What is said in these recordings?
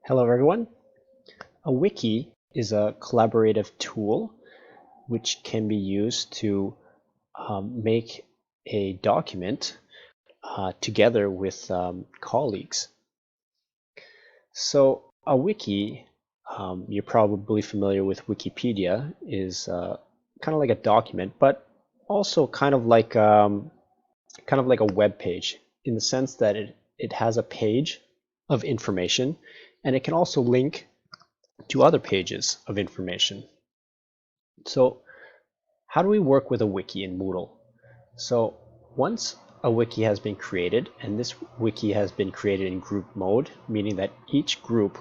Hello everyone. A wiki is a collaborative tool which can be used to make a document together with colleagues. So a wiki, you're probably familiar with Wikipedia, is kind of like a document, but also kind of like a web page in the sense that it has a page of information, and it can also link to other pages of information. So how do we work with a wiki in Moodle? So once a wiki has been created, and this wiki has been created in group mode, meaning that each group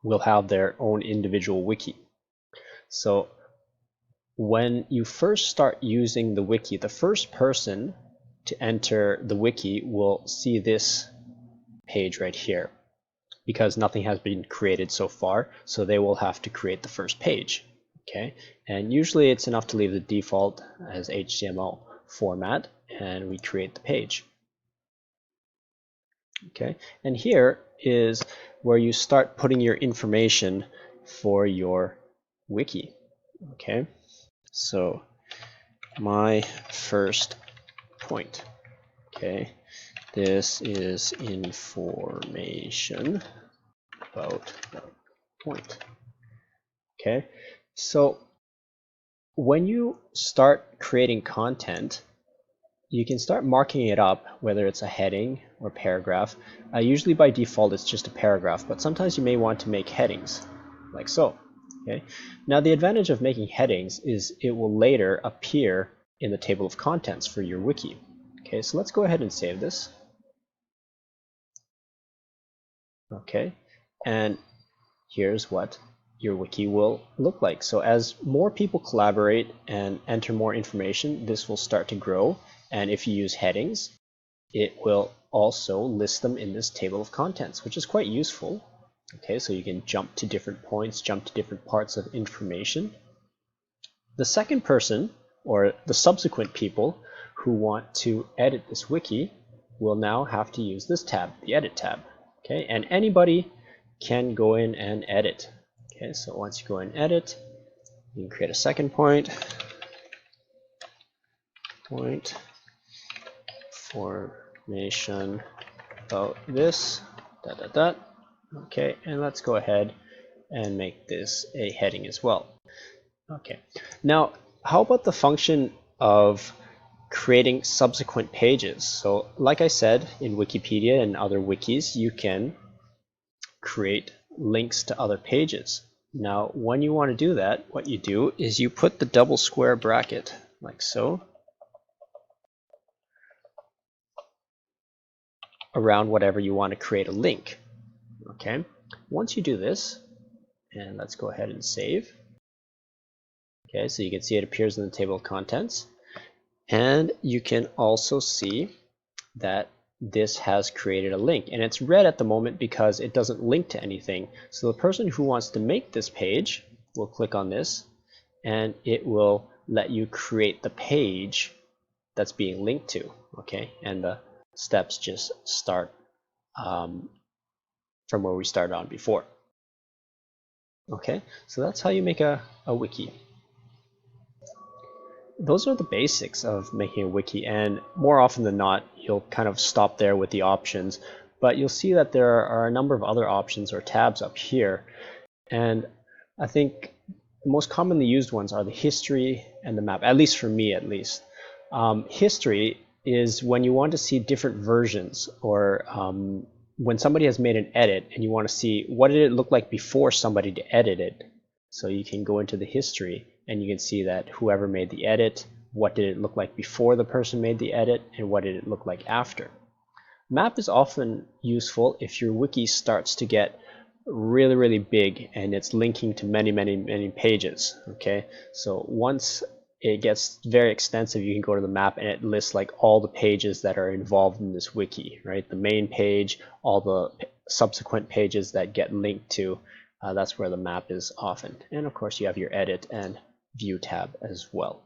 will have their own individual wiki. So when you first start using the wiki, the first person to enter the wiki will see this page right here, because nothing has been created so far, so they will have to create the first page. Okay, and usually it's enough to leave the default as HTML format, and we create the page. Okay, and here is where you start putting your information for your wiki. Okay, so my first point. Okay, this is information about the point. Okay, so when you start creating content, you can start marking it up, whether it's a heading or paragraph. Usually by default it's just a paragraph, but sometimes you may want to make headings, like so. Okay. Now the advantage of making headings is it will later appear in the table of contents for your wiki. Okay, so let's go ahead and save this. Okay, and here's what your wiki will look like. So as more people collaborate and enter more information, this will start to grow. And if you use headings, it will also list them in this table of contents, which is quite useful. Okay, so you can jump to different points, jump to different parts of information. The second person, or the subsequent people who want to edit this wiki, will now have to use this tab, the Edit tab. Okay, and anybody can go in and edit. Okay, so once you go and edit, you can create a second point formation about this, Okay, and let's go ahead and make this a heading as well. Okay, now how about the function of creating subsequent pages? So like I said, in Wikipedia and other wikis, you can create links to other pages. Now, when you want to do that, what you do is you put the double square bracket, like so, around whatever you want to create a link. Okay, once you do this, and let's go ahead and save. Okay, so you can see it appears in the table of contents, and you can also see that this has created a link, and it's red at the moment because it doesn't link to anything. So the person who wants to make this page will click on this, and it will let you create the page that's being linked to. Okay, and the steps just start from where we started on before. Okay, so that's how you make a wiki. Those are the basics of making a wiki, and more often than not, you'll kind of stop there with the options, but you'll see that there are a number of other options or tabs up here, and I think the most commonly used ones are the history and the map, at least for me at least. History is when you want to see different versions, or when somebody has made an edit and you want to see what did it look like before somebody edited it. So you can go into the history and you can see that whoever made the edit, what did it look like before the person made the edit, and what did it look like after. Map is often useful if your wiki starts to get really big and it's linking to many pages. Okay, so once it gets very extensive, you can go to the map and it lists like all the pages that are involved in this wiki, right? The main page, all the subsequent pages that get linked to. That's where the map is often. And of course you have your edit and view tab as well.